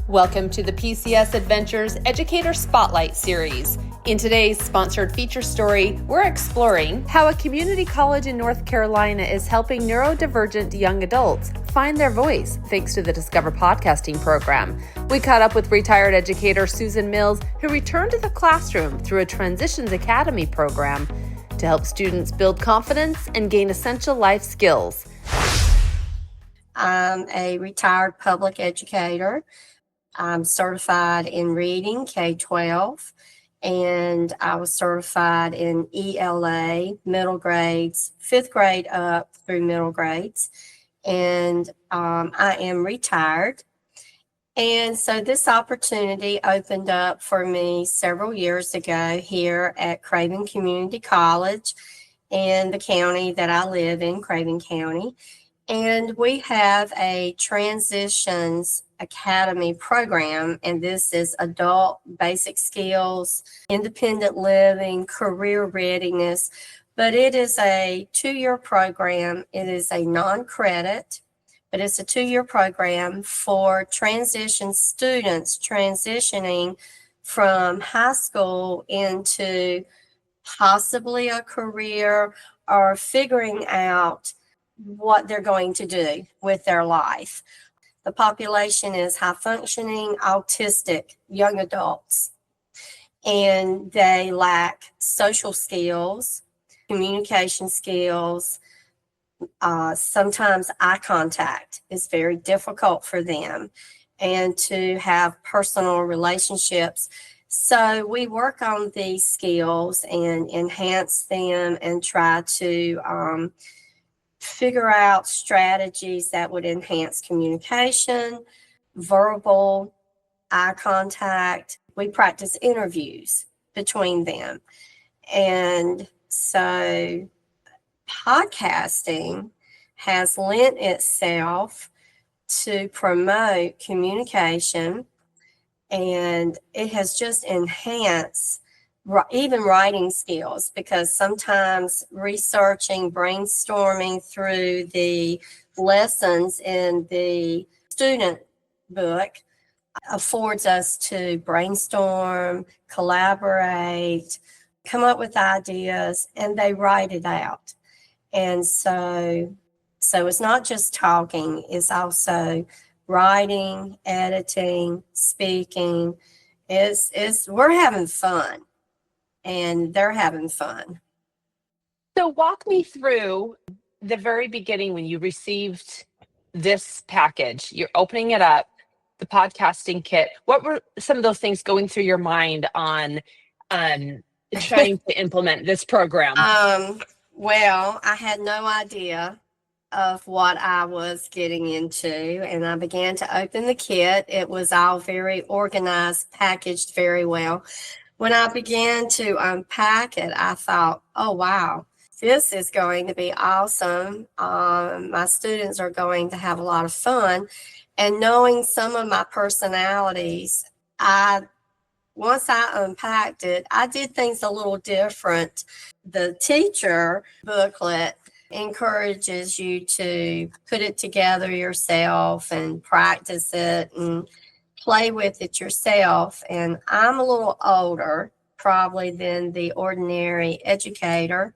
Welcome to the PCS Edventures Educator Spotlight Series. In today's sponsored feature story, we're exploring how a community college in North Carolina is helping neurodivergent young adults find their voice thanks to the Discover podcasting program. We caught up with retired educator Susan Mills, who returned to the classroom through a Transitions Academy program to help students build confidence and gain essential life skills. I'm a retired public educator. I'm certified in reading K-12, and I was certified in ELA, middle grades, 5th grade up through middle grades, and I am retired. And so this opportunity opened up for me several years ago here at Craven Community College in the county that I live in, Craven County. And we have a Transitions Academy program, and this is adult basic skills, independent living, career readiness, but it is a 2-year program. It is a non-credit, but it's a 2-year program for transition students transitioning from high school into possibly a career or figuring out what they're going to do with their life. The population is high functioning, autistic young adults, and they lack social skills, communication skills. Sometimes eye contact is very difficult for them, and to have personal relationships. So we work on these skills and enhance them and try to figure out strategies that would enhance communication, verbal, eye contact. We practice interviews between them. And so podcasting has lent itself to promote communication, and it has just enhanced even writing skills, because sometimes researching, brainstorming through the lessons in the student book affords us to brainstorm, collaborate, come up with ideas, and they write it out. And so it's not just talking, it's also writing, editing, speaking. We're having fun. And they're having fun. So walk me through the very beginning when you received this package. You're opening it up, the podcasting kit. What were some of those things going through your mind on trying to implement this program? Well, I had no idea of what I was getting into, and I began to open the kit. It was all very organized, packaged very well. When I began to unpack it, I thought, oh, wow, this is going to be awesome. My students are going to have a lot of fun. And knowing some of my personalities, once I unpacked it, I did things a little different. The teacher booklet encourages you to put it together yourself and practice it and play with it yourself. And I'm a little older probably than the ordinary educator,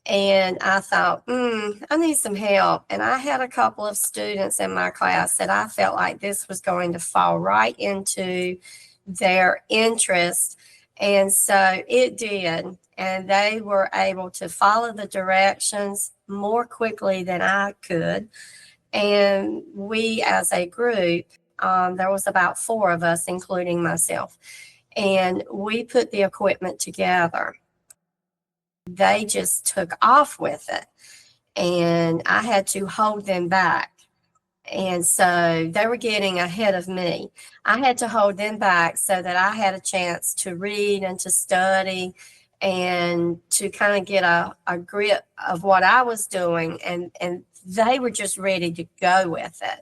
and I thought, I need some help. And I had a couple of students in my class that I felt like this was going to fall right into their interest, and so it did. And they were able to follow the directions more quickly than I could. And we, as a group, there was about 4 of us, including myself, and we put the equipment together. They just took off with it, and I had to hold them back. And so they were getting ahead of me. I had to hold them back so that I had a chance to read and to study and to kind of get a grip of what I was doing, and they were just ready to go with it.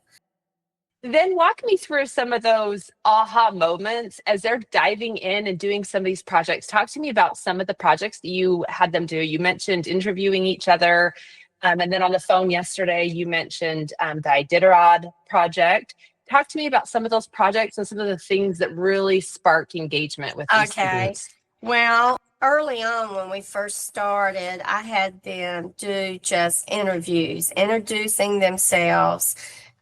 Then walk me through some of those aha moments as they're diving in and doing some of these projects. Talk to me about some of the projects that you had them do. You mentioned interviewing each other. And then on the phone yesterday, you mentioned the Iditarod project. Talk to me about some of those projects and some of the things that really spark engagement with these Okay. students. Well, early on when we first started, I had them do just interviews, introducing themselves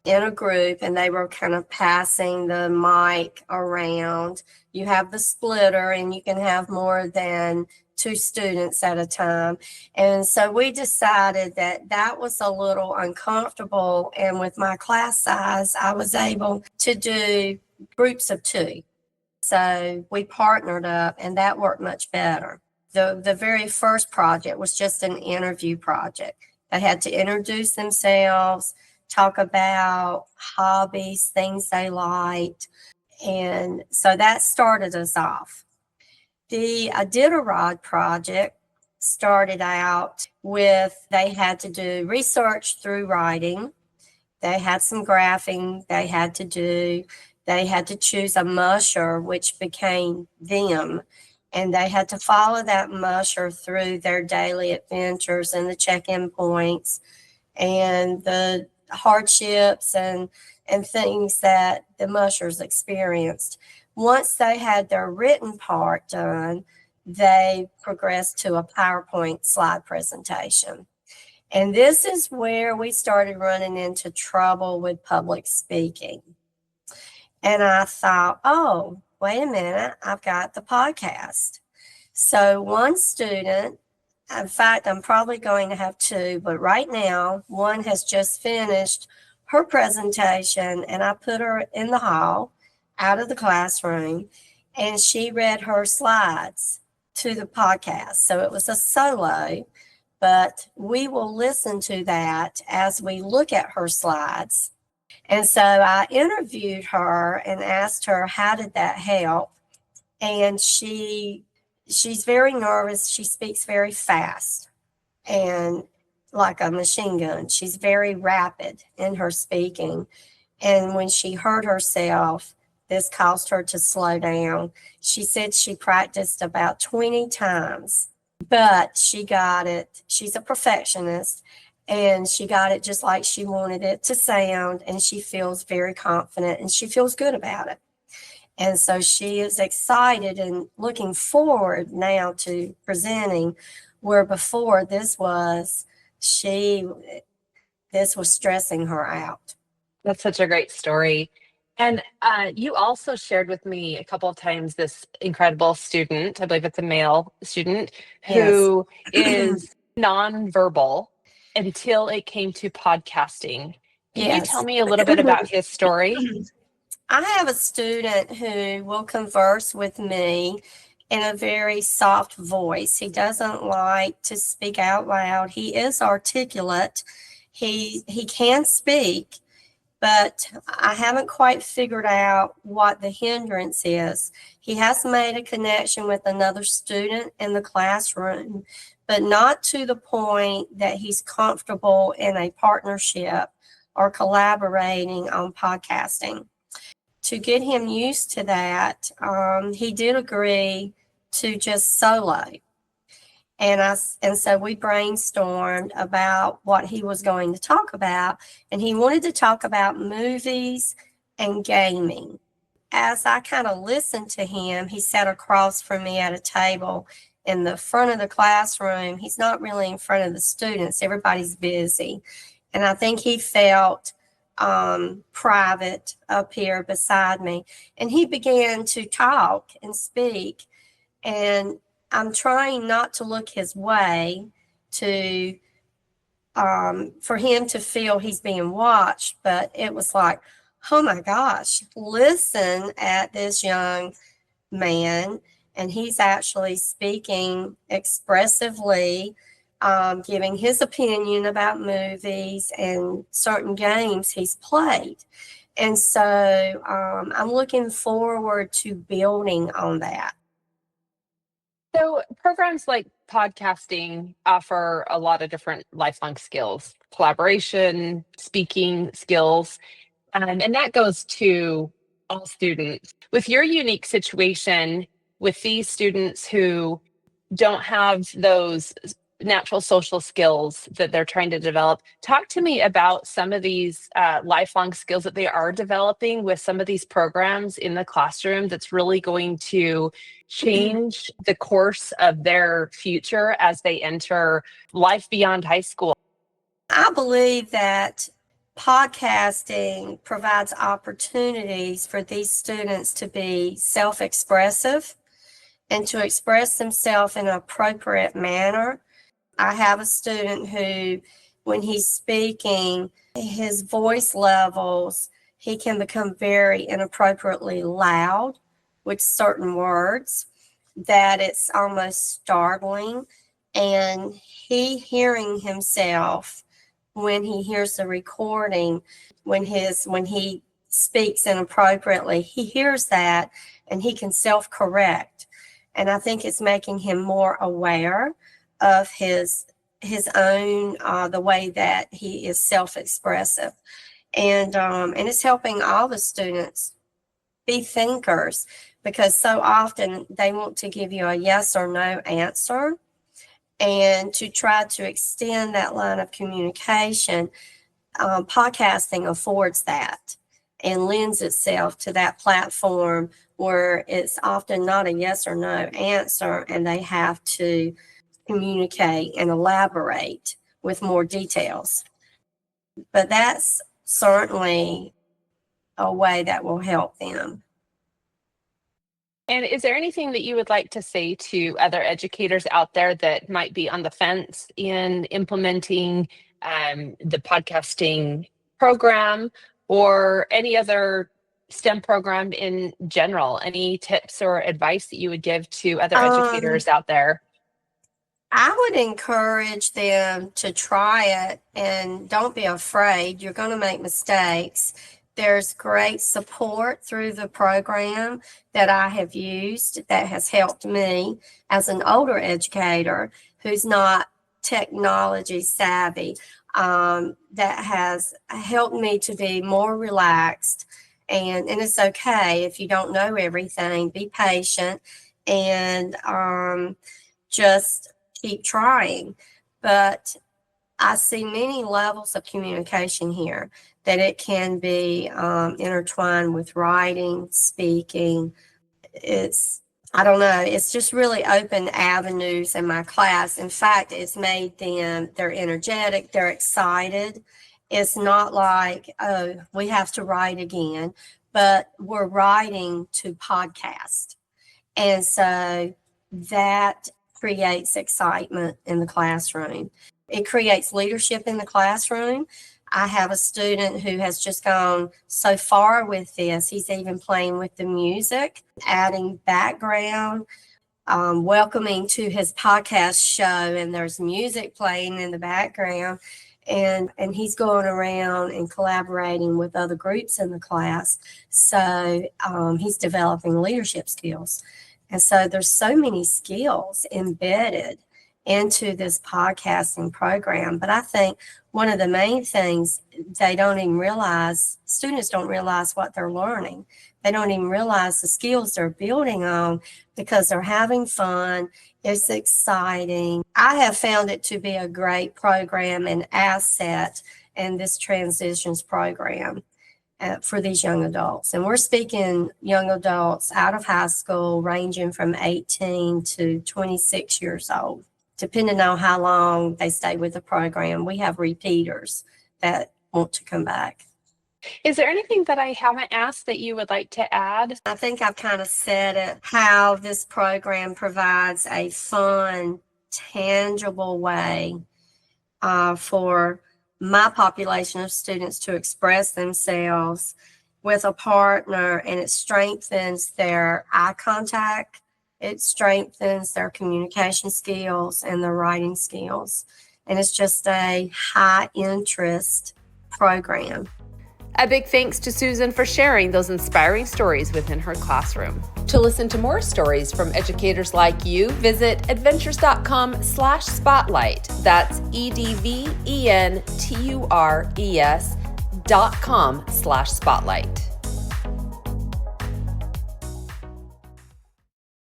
in a group, and they were kind of passing the mic around. You have the splitter, and you can have more than two students at a time. And so we decided that that was a little uncomfortable. And with my class size, I was able to do groups of two. So we partnered up, and that worked much better. The very first project was just an interview project. They had to introduce themselves, talk about hobbies, things they liked. And so that started us off. The Iditarod project started out with they had to do research through writing. They had some graphing they had to do. They had to choose a musher, which became them. And they had to follow that musher through their daily adventures and the check-in points and the hardships and things that the mushers experienced. Once they had their written part done, they progressed to a PowerPoint slide presentation. And this is where we started running into trouble with public speaking. And I thought, oh, wait a minute, I've got the podcast. So one student, in fact, I'm probably going to have two, but right now, one has just finished her presentation, and I put her in the hall out of the classroom, and she read her slides to the podcast. So it was a solo, but we will listen to that as we look at her slides. And so I interviewed her and asked her, how did that help? And she's very nervous. She speaks very fast and like a machine gun. She's very rapid in her speaking. And when she heard herself, this caused her to slow down. She said she practiced about 20 times, but she got it. She's a perfectionist, and she got it just like she wanted it to sound, and she feels very confident, and she feels good about it. And so she is excited and looking forward now to presenting, where before this was stressing her out. That's such a great story. And you also shared with me a couple of times this incredible student, I believe it's a male student, who is nonverbal until it came to podcasting. Can you tell Yes. me a little bit about his story? I have a student who will converse with me in a very soft voice. He doesn't like to speak out loud. He is articulate. He can speak, but I haven't quite figured out what the hindrance is. He has made a connection with another student in the classroom, but not to the point that he's comfortable in a partnership or collaborating on podcasting. To get him used to that, he did agree to just solo. And so we brainstormed about what he was going to talk about, and he wanted to talk about movies and gaming. As I kind of listened to him, he sat across from me at a table in the front of the classroom. He's not really in front of the students. Everybody's busy. And I think he felt private up here beside me. And he began to talk and speak. And I'm trying not to look his way to for him to feel he's being watched, but it was like, oh my gosh, listen at this young man, and he's actually speaking expressively, giving his opinion about movies and certain games he's played. And so I'm looking forward to building on that. So programs like podcasting offer a lot of different lifelong skills, collaboration, speaking skills, and that goes to all students. With your unique situation, with these students who don't have those natural social skills that they're trying to develop. Talk to me about some of these lifelong skills that they are developing with some of these programs in the classroom that's really going to change the course of their future as they enter life beyond high school. I believe that podcasting provides opportunities for these students to be self-expressive and to express themselves in an appropriate manner. I have a student who, when he's speaking, his voice levels, he can become very inappropriately loud with certain words that it's almost startling. And he hearing himself when he hears the recording, when he speaks inappropriately, he hears that and he can self-correct. And I think it's making him more aware of his own, the way that he is self-expressive. And it's helping all the students be thinkers, because so often they want to give you a yes or no answer. And to try to extend that line of communication, podcasting affords that and lends itself to that platform where it's often not a yes or no answer, and they have to communicate and elaborate with more details. But that's certainly a way that will help them. And is there anything that you would like to say to other educators out there that might be on the fence in implementing the podcasting program or any other STEM program in general? Any tips or advice that you would give to other educators out there? I would encourage them to try it, and don't be afraid. You're going to make mistakes. There's great support through the program that I have used that has helped me as an older educator who's not technology savvy. That has helped me to be more relaxed. And it's okay if you don't know everything. Be patient and just keep trying. But I see many levels of communication here, that it can be intertwined with writing, speaking. I don't know, it's just really open avenues in my class. In fact, it's made them, they're energetic, they're excited. It's not like, oh, we have to write again, but we're writing to podcast. And so that creates excitement in the classroom. It creates leadership in the classroom. I have a student who has just gone so far with this. He's even playing with the music, adding background, welcoming to his podcast show, and there's music playing in the background. And he's going around and collaborating with other groups in the class. So he's developing leadership skills. And so there's so many skills embedded into this podcasting program. But I think one of the main things they don't even realize, students don't realize what they're learning. They don't even realize the skills they're building on because they're having fun. It's exciting. I have found it to be a great program and asset in this transitions program for these young adults. And we're speaking young adults out of high school, ranging from 18 to 26 years old, depending on how long they stay with the program. We have repeaters that want to come back. Is there anything that I haven't asked that you would like to add? I think I've kind of said it, how this program provides a fun, tangible way for my population of students to express themselves with a partner, and it strengthens their eye contact. It strengthens their communication skills and their writing skills. And it's just a high interest program. A big thanks to Susan for sharing those inspiring stories within her classroom. To listen to more stories from educators like you, visit edventures.com/spotlight. That's EDVENTURES.com/spotlight.